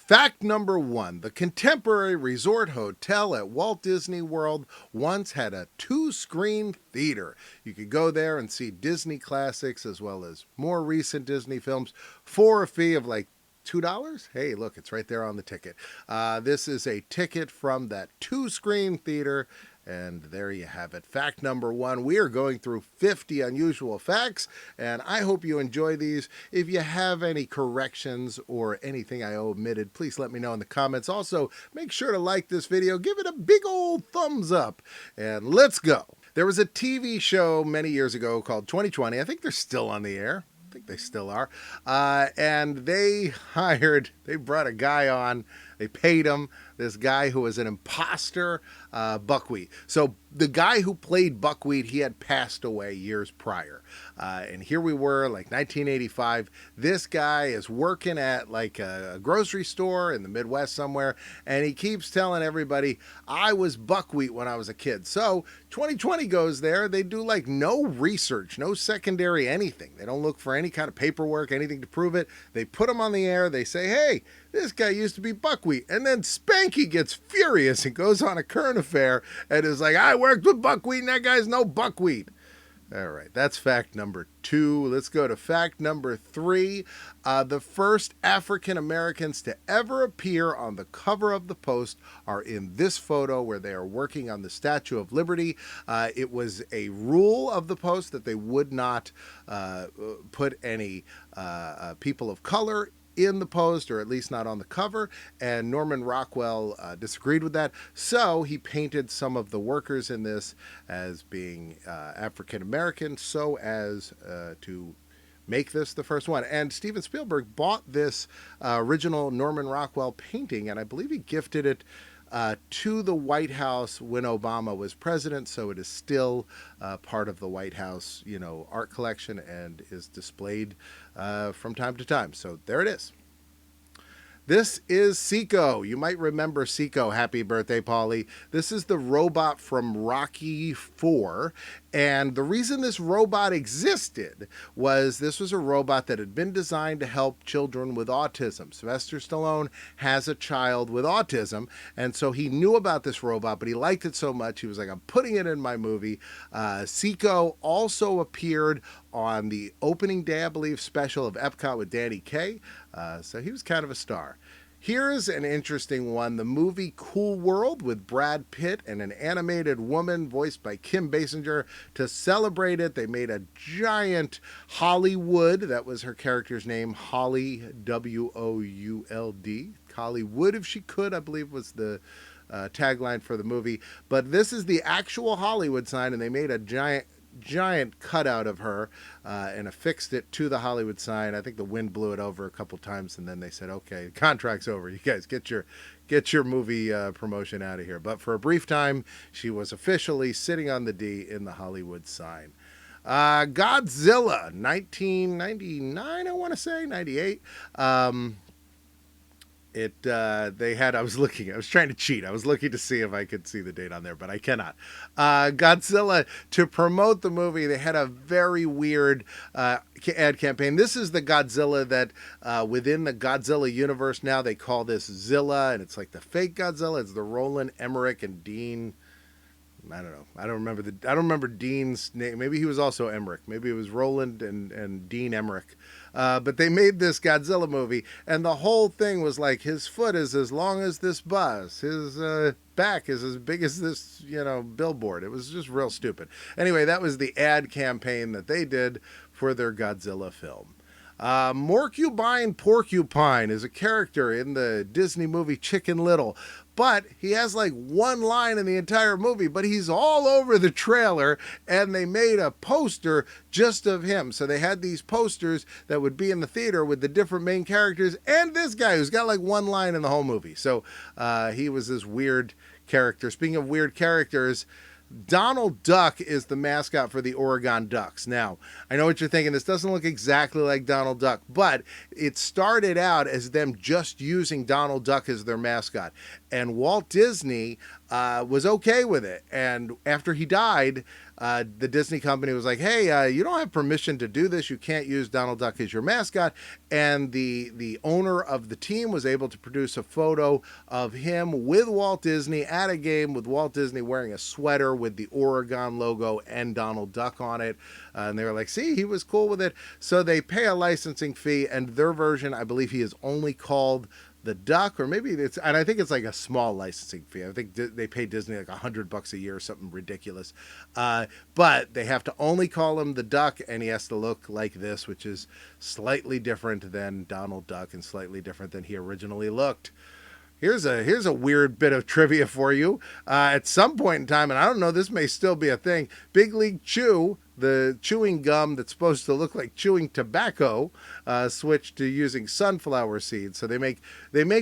Fact number one, the Contemporary Resort Hotel at Walt Disney World once had a 2-screen theater. You could go there and see Disney classics as well as more recent Disney films for a fee of like $2. Hey, look, it's right there on the ticket. This is a ticket from that 2-screen theater. And there you have it. Fact number one, we are going through 50 unusual facts, and I hope you enjoy these. If you have any corrections or anything I omitted, please let me know in the comments. Also, make sure to like this video, give it a big old thumbs up, and let's go. There was a TV show many years ago called 2020. I think they're still on the air. I think they still are. And they brought a guy on. They paid him, this guy who was an imposter, Buckwheat. So the guy who played Buckwheat, he had passed away years prior. And here we were, like 1985. This guy is working at like a grocery store in the Midwest somewhere. And he keeps telling everybody, I was Buckwheat when I was a kid. So 2020 goes there. They do like no research, no secondary anything. They don't look for any kind of paperwork, anything to prove it. They put him on the air. They say, hey, this guy used to be Buckwheat. And then Spanky gets furious and goes on a current affair and is like, I worked with Buckwheat and that guy's no Buckwheat. All right, that's fact number two. Let's go to fact number three. The first African Americans to ever appear on the cover of the Post are in this photo where they are working on the Statue of Liberty. It was a rule of the Post that they would not put any people of color in the Post, or at least not on the cover, and Norman Rockwell disagreed with that, so he painted some of the workers in this as being African American so as to make this the first one. And Steven Spielberg bought this original Norman Rockwell painting, and I believe he gifted it to the White House when Obama was president, so it is still part of the White House, art collection and is displayed from time to time. So there it is. This is Seiko. You might remember Seiko. Happy birthday, Polly. This is the robot from Rocky IV. And the reason this robot existed was this was a robot that had been designed to help children with autism. Sylvester Stallone has a child with autism, and so he knew about this robot, but he liked it so much, he was like, I'm putting it in my movie. Seiko also appeared on the opening day, I believe, special of EPCOT with Danny Kaye. So he was kind of a star. Here's an interesting one. The movie Cool World with Brad Pitt and an animated woman voiced by Kim Basinger. To celebrate it, they made a giant Hollywood. That was her character's name, Holly, W-O-U-L-D. Hollywood, if she could, I believe was the tagline for the movie. But this is the actual Hollywood sign, and they made a giant cutout of her and affixed it to the Hollywood sign. I think the wind blew it over a couple times, and then they said, okay, the contract's over. You guys get your movie promotion out of here. But for a brief time, she was officially sitting on the D in the Hollywood sign. Godzilla, 1999, I want to say, 98. I was trying to cheat. I was looking to see if I could see the date on there, but I cannot. Godzilla, to promote the movie, they had a very weird ad campaign. This is the Godzilla that within the Godzilla universe now they call this Zilla, and it's like the fake Godzilla. It's the Roland Emmerich and Dean. I don't know. I don't remember Dean's name. Maybe he was also Emmerich. Maybe it was Roland and Dean Emmerich. But they made this Godzilla movie, and the whole thing was like, his foot is as long as this bus. His back is as big as this, billboard. It was just real stupid. Anyway, that was the ad campaign that they did for their Godzilla film. Morkubine Porcupine is a character in the Disney movie Chicken Little, but he has like one line in the entire movie, but he's all over the trailer, and they made a poster just of him. So they had these posters that would be in the theater with the different main characters and this guy who's got like one line in the whole movie. So he was this weird character. Speaking of weird characters, Donald Duck is the mascot for the Oregon Ducks. Now, I know what you're thinking. This doesn't look exactly like Donald Duck, but it started out as them just using Donald Duck as their mascot. And Walt Disney was okay with it. And after he died, the Disney company was like, hey, you don't have permission to do this. You can't use Donald Duck as your mascot. And the owner of the team was able to produce a photo of him with Walt Disney at a game with Walt Disney wearing a sweater with the Oregon logo and Donald Duck on it. And they were like, see, he was cool with it. So they pay a licensing fee, and their version, I believe he is only called the Duck, or maybe it's, and I think it's like a small licensing fee. I think they pay Disney like $100 a year or something ridiculous. But they have to only call him the Duck, and he has to look like this, which is slightly different than Donald Duck and slightly different than he originally looked. Here's a weird bit of trivia for you. At some point in time, and I don't know, this may still be a thing, Big League Chew, the chewing gum that's supposed to look like chewing tobacco, switched to using sunflower seeds. So they make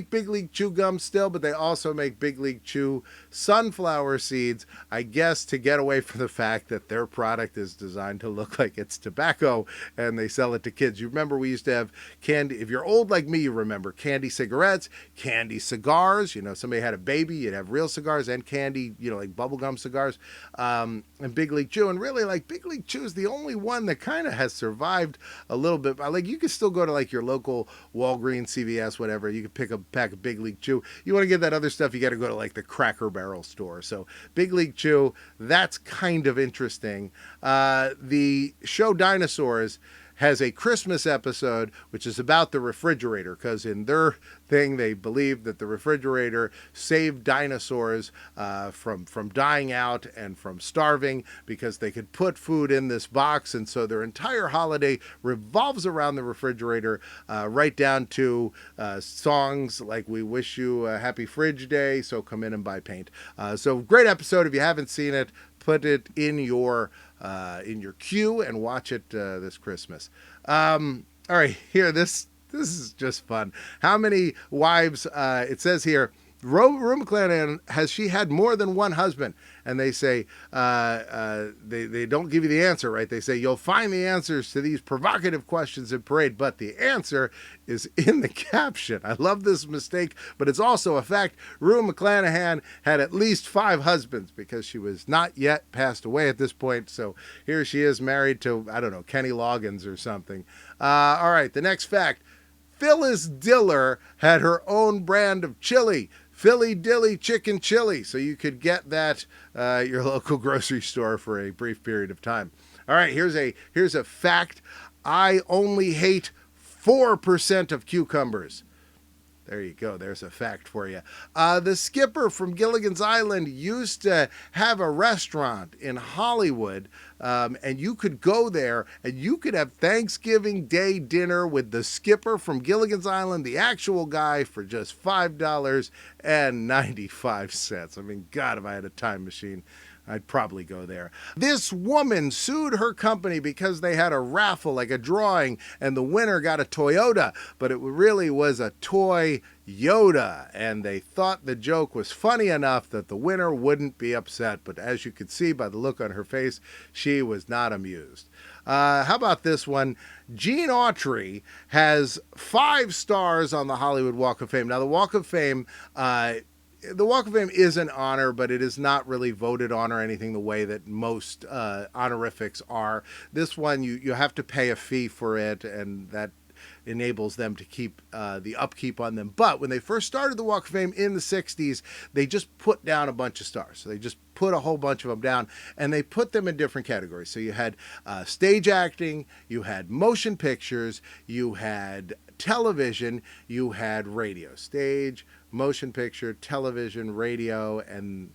Big League Chew gum still, but they also make Big League Chew sunflower seeds, I guess to get away from the fact that their product is designed to look like it's tobacco, and they sell it to kids. You remember we used to have candy. If you're old like me, you remember candy cigarettes, candy cigars. You know, somebody had a baby, you'd have real cigars and candy, you know, like bubblegum cigars, and Big League Chew. And really, like, Big League Chew is the only one that kind of has survived a little bit. Like, you could still go to like your local Walgreens, CVS, whatever. You could pick a pack of Big League Chew. You want to get that other stuff, you got to go to like the Cracker Barrel store. So Big League Chew, that's kind of interesting. The show Dinosaurs has a Christmas episode which is about the refrigerator, because in their thing they believe that the refrigerator saved dinosaurs from dying out and from starving, because they could put food in this box. And so their entire holiday revolves around the refrigerator, right down to songs like "We Wish You a Happy Fridge Day, so come in and buy paint." So great episode. If you haven't seen it, put it in your queue and watch it this Christmas. All right, here, this is just fun. How many wives? It says here, Rue McClanahan, has she had more than one husband? And they say, they don't give you the answer, right? They say, you'll find the answers to these provocative questions in Parade, but the answer is in the caption. I love this mistake, but it's also a fact. Rue McClanahan had at least 5 husbands, because she was not yet passed away at this point. So here she is, married to, I don't know, Kenny Loggins or something. All right, the next fact. Phyllis Diller had her own brand of chili, Philli Dilli Chicken Chili. So you could get that at your local grocery store for a brief period of time. All right, here's a fact. I only hate 4% of cucumbers. There you go. There's a fact for you. The skipper from Gilligan's Island used to have a restaurant in Hollywood, and you could go there and you could have Thanksgiving Day dinner with the skipper from Gilligan's Island, the actual guy, for just $5.95. I mean, God, if I had a time machine, I'd probably go there. This woman sued her company because they had a raffle, like a drawing, and the winner got a Toyota, but it really was a toy Yoda, and they thought the joke was funny enough that the winner wouldn't be upset. But as you could see by the look on her face, she was not amused. How about this one? Gene Autry has 5 stars on the Hollywood Walk of Fame. Now, the Walk of Fame, is an honor, but it is not really voted on or anything the way that most honorifics are. This one, you have to pay a fee for it, and that enables them to keep the upkeep on them. But when they first started the Walk of Fame in the 60s, they just put down a bunch of stars. So they just put a whole bunch of them down, and they put them in different categories. So you had stage acting, you had motion pictures, you had television, you had radio. Stage, motion picture, television, radio, and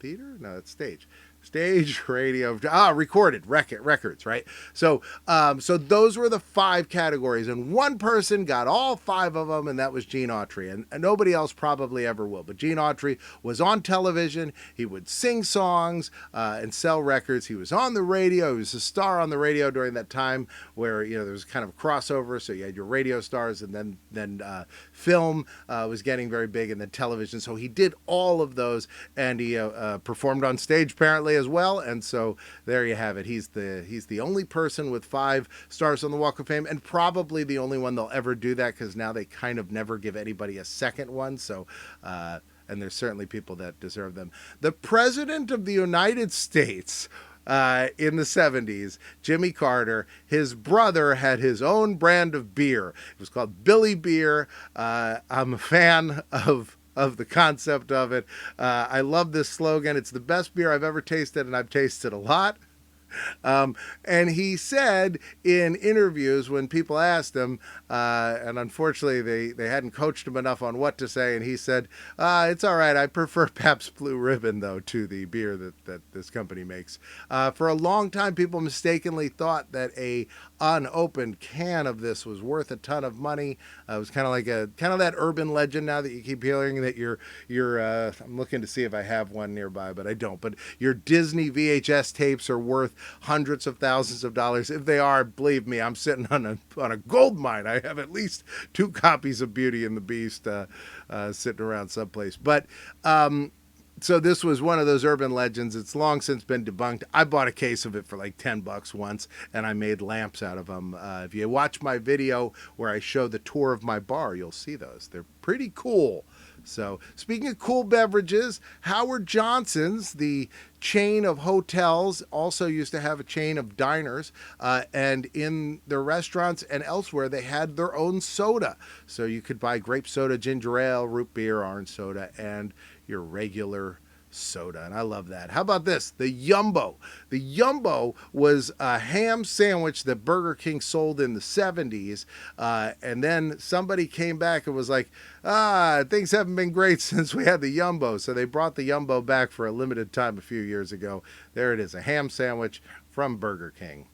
theater? No, it's stage. Stage, radio, recorded records, right? So those were the 5 categories, and one person got all 5 of them, and that was Gene Autry, and nobody else probably ever will. But Gene Autry was on television. He would sing songs and sell records. He was on the radio. He was a star on the radio during that time where, you know, there was kind of a crossover. So you had your radio stars, and then film was getting very big, and then television. So he did all of those, and he performed on stage apparently as well. And so there you have it. He's the only person with 5 stars on the Walk of Fame, and probably the only one they'll ever do that, because now they kind of never give anybody a second one. So and there's certainly people that deserve them. The President of the United States in the 70s, Jimmy Carter, his brother had his own brand of beer. It was called Billy Beer. I'm a fan of the concept of it. I love this slogan. It's the best beer I've ever tasted, and I've tasted a lot. And he said in interviews when people asked him, and unfortunately they hadn't coached him enough on what to say, and he said, it's all right, I prefer Pabst Blue Ribbon, though, to the beer that this company makes. For a long time, people mistakenly thought that a unopened can of this was worth a ton of money. It was kind of that urban legend now that you keep hearing that your I'm looking to see if I have one nearby, but I don't. But your Disney VHS tapes are worth hundreds of thousands of dollars. If they are, believe me, I'm sitting on a gold mine. I have at least 2 copies of Beauty and the Beast sitting around someplace. But so this was one of those urban legends. It's long since been debunked. I bought a case of it for like $10 once, and I made lamps out of them. If you watch my video where I show the tour of my bar, you'll see those. They're pretty cool. So speaking of cool beverages, Howard Johnson's, the chain of hotels, also used to have a chain of diners, and in their restaurants and elsewhere, they had their own soda. So you could buy grape soda, ginger ale, root beer, orange soda, and your regular soda, and I love that. How about this? The Yumbo. The Yumbo was a ham sandwich that Burger King sold in the 70s, and then somebody came back and was like, things haven't been great since we had the Yumbo, so they brought the Yumbo back for a limited time a few years ago. There it is, a ham sandwich from Burger King.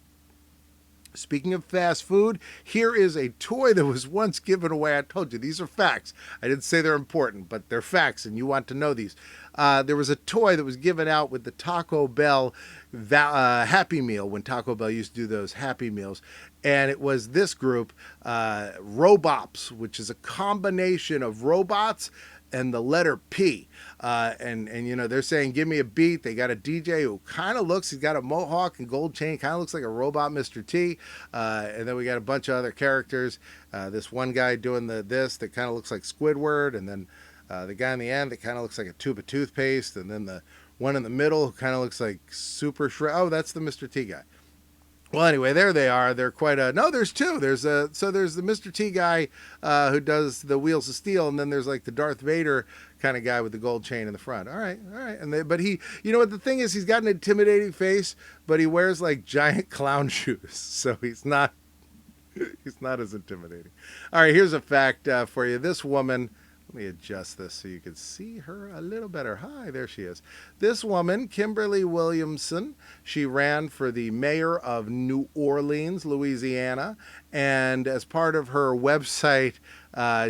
Speaking of fast food, here is a toy that was once given away. I told you, these are facts. I didn't say they're important, but they're facts, and you want to know these. There was a toy that was given out with the Taco Bell Happy Meal, when Taco Bell used to do those Happy Meals. And it was this group, Robops, which is a combination of robots and the letter P. And you know, they're saying, give me a beat. They got a DJ who kind of looks, he's got a mohawk and gold chain, kind of looks like a robot Mr. T. And then we got a bunch of other characters. This one guy doing this that kind of looks like Squidward. And then the guy in the end that kind of looks like a tube of toothpaste. And then the one in the middle who kind of looks like Super Shred. Oh, that's the Mr. T guy. Well, anyway, there they are. They're quite a... No, there's 2. There's the Mr. T guy who does the Wheels of Steel, and then there's like the Darth Vader kind of guy with the gold chain in the front. All right. But he... You know what the thing is? He's got an intimidating face, but he wears like giant clown shoes, so he's not as intimidating. All right, here's a fact for you. This woman... Let me adjust this so you can see her a little better. Hi, there she is. This woman, Kimberly Williamson, she ran for the mayor of New Orleans, Louisiana, and as part of her website,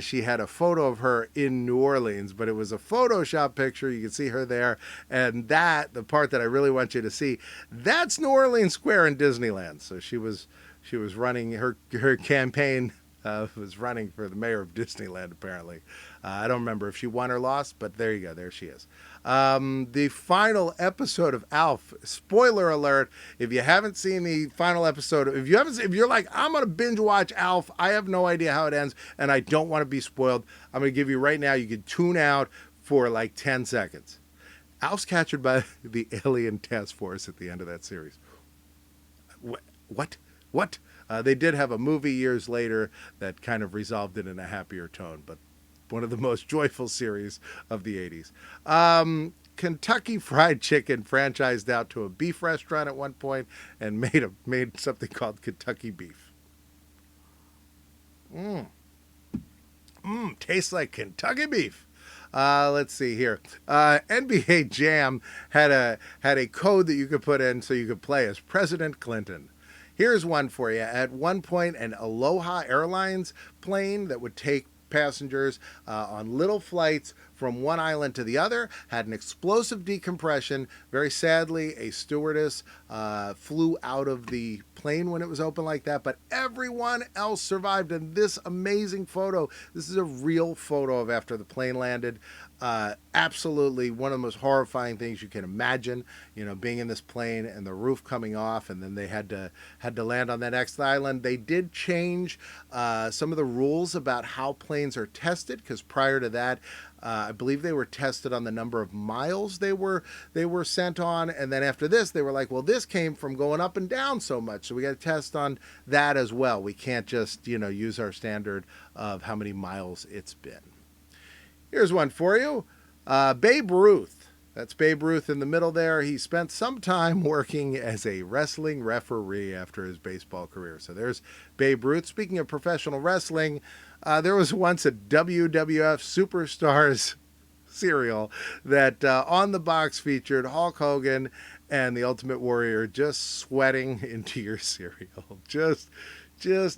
she had a photo of her in New Orleans, but it was a Photoshop picture. You can see her there, and the part that I really want you to see, that's New Orleans Square in Disneyland. So she was running her campaign. Was running for the mayor of Disneyland, apparently. I don't remember if she won or lost, but there you go. There she is. The final episode of ALF. Spoiler alert! If you haven't seen the final episode, if you're like, I'm gonna binge watch ALF, I have no idea how it ends, and I don't want to be spoiled. I'm gonna give you right now. You can tune out for like 10 seconds. ALF's captured by the alien task force at the end of that series. What? They did have a movie years later that kind of resolved it in a happier tone, but one of the most joyful series of the 80s. Kentucky Fried Chicken franchised out to a beef restaurant at one point and made something called Kentucky Beef. Tastes like Kentucky Beef. Let's see here. NBA Jam had a code that you could put in so you could play as President Clinton. Here's one for you. At one point, an Aloha Airlines plane that would take passengers on little flights from one island to the other had an explosive decompression. Very sadly, a stewardess flew out of the plane when it was open like that, but everyone else survived. And this amazing photo, this is a real photo of after the plane landed. Absolutely one of the most horrifying things you can imagine, being in this plane and the roof coming off, and then they had to land on that next island. They did change some of the rules about how planes airplanes are tested, because prior to that, I believe they were tested on the number of miles they were sent on, and then after this, they were like, well, this came from going up and down so much, so we got to test on that as well. We can't just, use our standard of how many miles it's been. Here's one for you. Babe Ruth. That's Babe Ruth in the middle there. He spent some time working as a wrestling referee after his baseball career. So there's Babe Ruth. Speaking of professional wrestling, there was once a WWF Superstars cereal that on the box featured Hulk Hogan and the Ultimate Warrior just sweating into your cereal. Just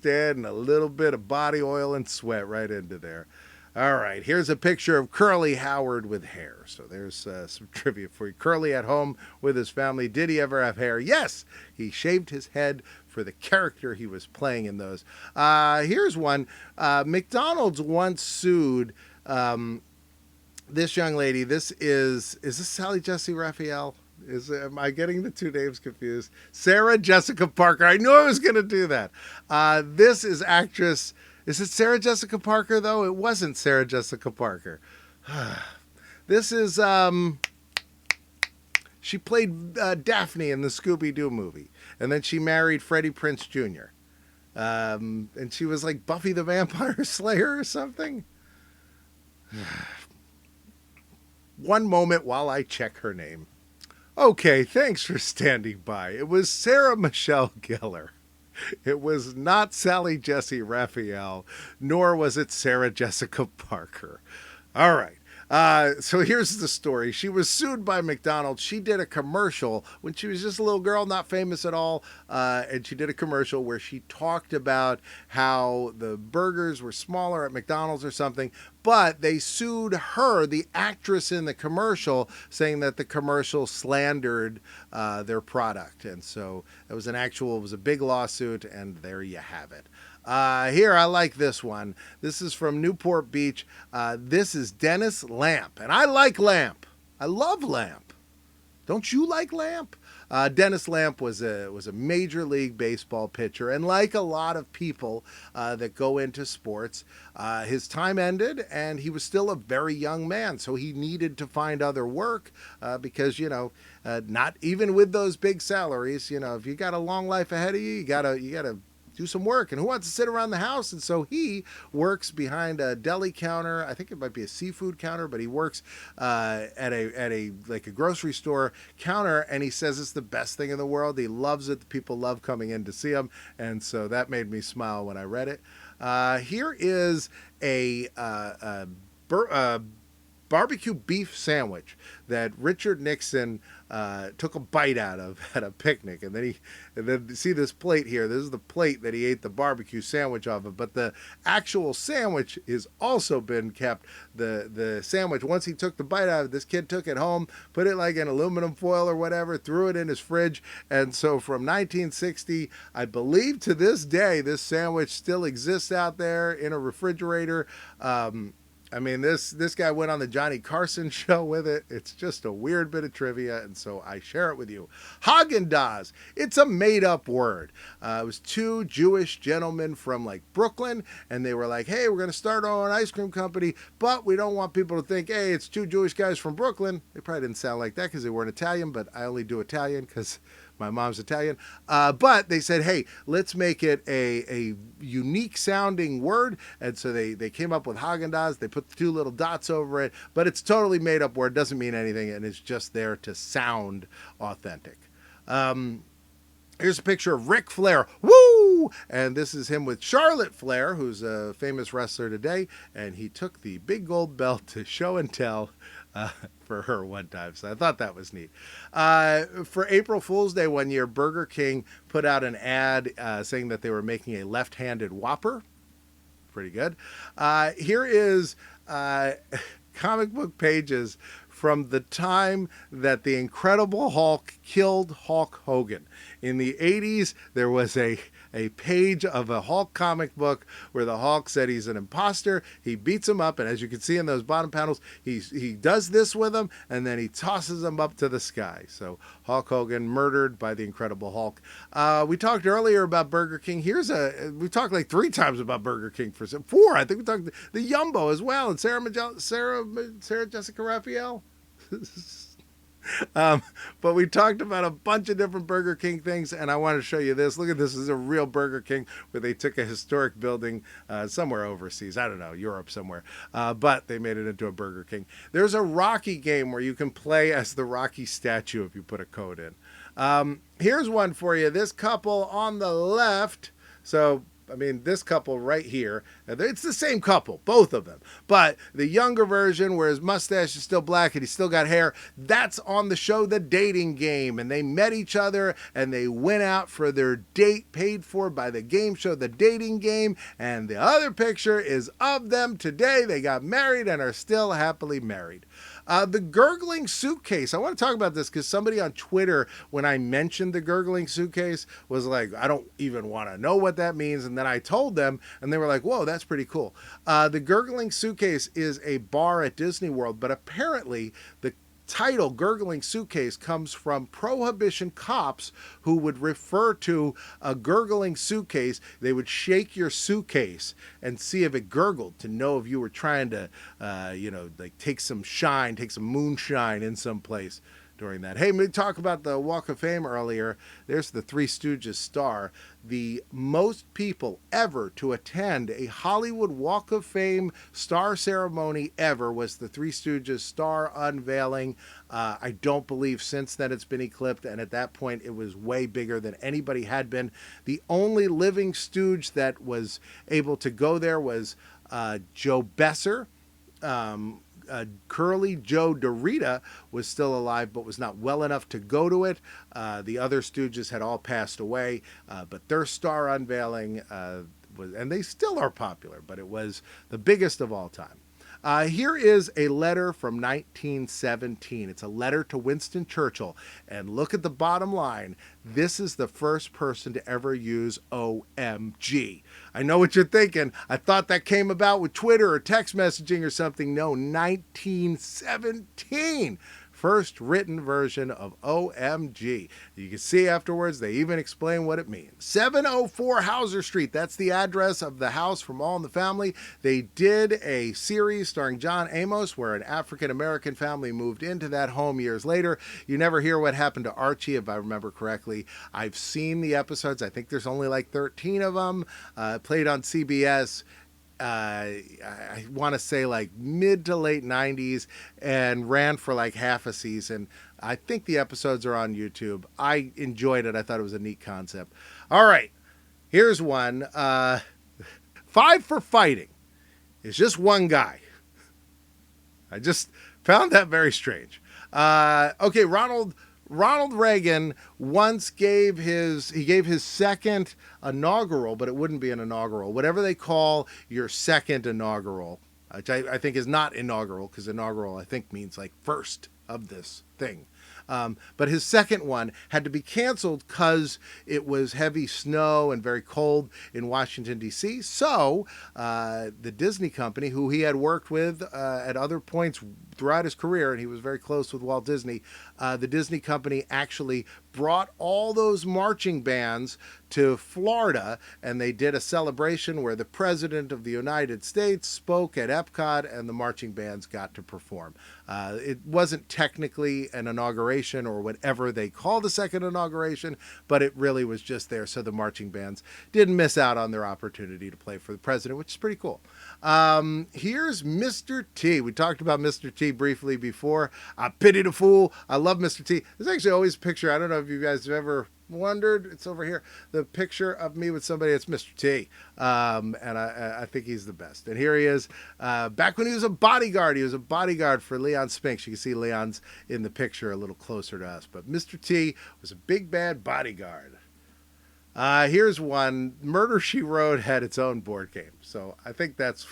adding a little bit of body oil and sweat right into there. All right, here's a picture of Curly Howard with hair. So there's some trivia for you. Curly at home with his family. Did he ever have hair? Yes, he shaved his head for the character he was playing in those. Here's one. McDonald's once sued this young lady. Is this Sally Jesse Raphael? Am I getting the two names confused? Sarah Jessica Parker. I knew I was going to do that. This is actress... Is it Sarah Jessica Parker, though? It wasn't Sarah Jessica Parker. This is, she played Daphne in the Scooby-Doo movie. And then she married Freddie Prinze Jr. And she was like Buffy the Vampire Slayer or something. One moment while I check her name. Okay, thanks for standing by. It was Sarah Michelle Gellar. It was not Sally Jesse Raphael, nor was it Sarah Jessica Parker. All right. So here's the story. She was sued by McDonald's. She did a commercial when she was just a little girl, not famous at all. And she did a commercial where she talked about how the burgers were smaller at McDonald's or something. But they sued her, the actress in the commercial, saying that the commercial slandered their product. And so it was a big lawsuit, and there you have it. Here, I like this one. This is from Newport Beach. This is Dennis Lamp, and I like Lamp. I love Lamp. Don't you like Lamp? Dennis Lamp was a Major League Baseball pitcher, and like a lot of people that go into sports, his time ended, and he was still a very young man, so he needed to find other work because, not even with those big salaries, if you got a long life ahead of you, you gotta do some work. And who wants to sit around the house? And so he works behind a deli counter. I think it might be a seafood counter, but he works at a grocery store counter, and he says it's the best thing in the world. He loves it. The people love coming in to see him, and so that made me smile when I read it. Here is a barbecue beef sandwich that Richard Nixon took a bite out of at a picnic, and then see this plate here. This is the plate that he ate the barbecue sandwich off of, but the actual sandwich has also been kept. The sandwich, once he took the bite out of it, this kid took it home, put it like in aluminum foil or whatever, threw it in his fridge, and so from 1960, I believe to this day, this sandwich still exists out there in a refrigerator. This guy went on the Johnny Carson show with it. It's just a weird bit of trivia, and so I share it with you. Haagen Dazs. It's a made-up word. It was two Jewish gentlemen from Brooklyn, and they were like, hey, we're going to start our own ice cream company, but we don't want people to think, hey, it's two Jewish guys from Brooklyn. They probably didn't sound like that because they weren't Italian, but I only do Italian because my mom's Italian. But they said, hey, let's make it a unique sounding word. And so they came up with Haagen Dazs. They put the two little dots over it, but it's totally made up word. Doesn't mean anything. And it's just there to sound authentic. Here's a picture of Ric Flair. Woo! And this is him with Charlotte Flair, who's a famous wrestler today. And he took the big gold belt to show and tell for her one time. So I thought that was neat. For April Fool's Day one year, Burger King put out an ad saying that they were making a left-handed Whopper. Pretty good. Here is comic book pages from the time that the Incredible Hulk killed Hulk Hogan. In the 80s, there was a a page of a Hulk comic book where the Hulk said he's an imposter. He beats him up, and as you can see in those bottom panels, he does this with him, and then he tosses him up to the sky. So Hulk Hogan murdered by the Incredible Hulk. We talked earlier about Burger King. We talked like 3 times about Burger King, 4. I think we talked the Yumbo as well, and Sarah Jessica Raphael. But we talked about a bunch of different Burger King things, and I want to show you this. Look at this. This is a real Burger King where they took a historic building somewhere overseas. I don't know, Europe somewhere. But they made it into a Burger King. There's a Rocky game where you can play as the Rocky statue if you put a code in. Here's one for you. This couple on the left. So I mean, this couple right here, it's the same couple, both of them. But the younger version where his mustache is still black and he's still got hair, that's on the show The Dating Game. And they met each other and they went out for their date paid for by the game show The Dating Game. And the other picture is of them today. They got married and are still happily married. The Gurgling Suitcase. I want to talk about this because somebody on Twitter, when I mentioned the Gurgling Suitcase, was like, I don't even want to know what that means. And then I told them, and they were like, whoa, that's pretty cool. The Gurgling Suitcase is a bar at Disney World, but apparently the title Gurgling Suitcase comes from Prohibition cops who would refer to a gurgling suitcase. They would shake your suitcase and see if it gurgled to know if you were trying to, like take some moonshine in some place during that. Hey, we talked about the Walk of Fame earlier. There's the Three Stooges star. The most people ever to attend a Hollywood Walk of Fame star ceremony ever was the Three Stooges star unveiling. I don't believe since then it's been eclipsed, and at that point it was way bigger than anybody had been. The only living Stooge that was able to go there was Joe Besser. Curly Joe DeRita was still alive but was not well enough to go to it. The other Stooges had all passed away, but their star unveiling was, and they still are popular, but it was the biggest of all time. Here is a letter from 1917. It's a letter to Winston Churchill. And look at the bottom line. This is the first person to ever use OMG. I know what you're thinking. I thought that came about with Twitter or text messaging or something. No, 1917. First written version of OMG. You can see afterwards, they even explain what it means. 704 Hauser Street. That's the address of the house from All in the Family. They did a series starring John Amos where an African-American family moved into that home years later. You never hear what happened to Archie, if I remember correctly. I've seen the episodes. I think there's only like 13 of them. Played on CBS. I want to say like mid to late 90s and ran for like half a season. I think the episodes are on YouTube. I enjoyed it. I thought it was a neat concept. All right, here's one. 5 for Fighting. It's just one guy. I just found that very strange. Okay, Ronald Reagan once gave his second inaugural, but it wouldn't be an inaugural, whatever they call your second inaugural, which I think is not inaugural, because inaugural I think means like first of this thing. But his second one had to be canceled because it was heavy snow and very cold in Washington, D.C. So the Disney company, who he had worked with at other points throughout his career, and he was very close with Walt Disney, the Disney company actually brought all those marching bands to Florida, and they did a celebration where the President of the United States spoke at EPCOT, and the marching bands got to perform. It wasn't technically an inauguration or whatever they call the second inauguration, but it really was just there so the marching bands didn't miss out on their opportunity to play for the President, which is pretty cool. Here's Mr. T. We talked about Mr. T briefly before. I pity the fool. I love Mr. T. There's actually always a picture. I don't know if you guys have ever wondered. It's over here. The picture of me with somebody. It's Mr. T. And I think he's the best. And here he is. Back when he was a bodyguard. He was a bodyguard for Leon Spinks. You can see Leon's in the picture a little closer to us. But Mr. T was a big bad bodyguard. Here's one. Murder, She Wrote had its own board game. So I think that's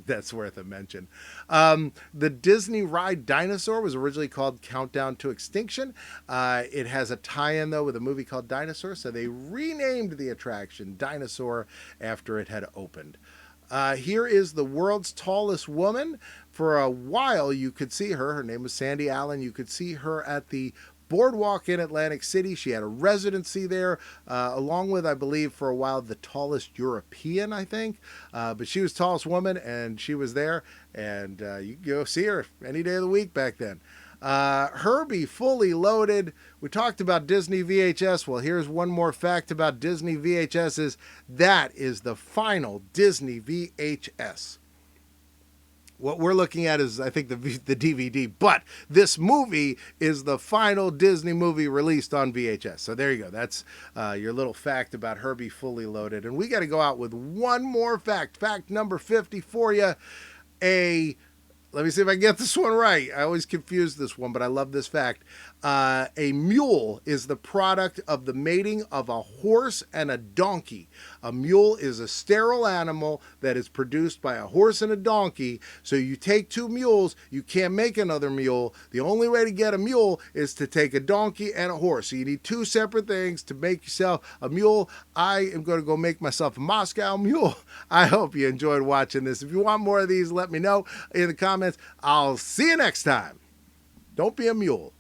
That's worth a mention. The Disney ride Dinosaur was originally called Countdown to Extinction. It has a tie-in, though, with a movie called Dinosaur, so they renamed the attraction Dinosaur after it had opened. Here is the world's tallest woman. For a while, you could see her. Her name was Sandy Allen. You could see her at the Boardwalk in Atlantic City. She had a residency there, along with, I believe, for a while, the tallest European, I think. But she was the tallest woman, and she was there. And you can go see her any day of the week back then. Herbie Fully Loaded. We talked about Disney VHS. Well, here's one more fact about Disney VHSs. That is the final Disney VHS. What we're looking at is, I think, the DVD, but this movie is the final Disney movie released on VHS. So there you go. That's your little fact about Herbie Fully Loaded. And we got to go out with one more fact. Fact number 50 for you. Let me see if I get this one right. I always confuse this one, but I love this fact. A mule is the product of the mating of a horse and a donkey. A mule is a sterile animal that is produced by a horse and a donkey. So you take two mules, you can't make another mule. The only way to get a mule is to take a donkey and a horse. So you need two separate things to make yourself a mule. I am going to go make myself a Moscow mule. I hope you enjoyed watching this. If you want more of these, let me know in the comments. I'll see you next time. Don't be a mule.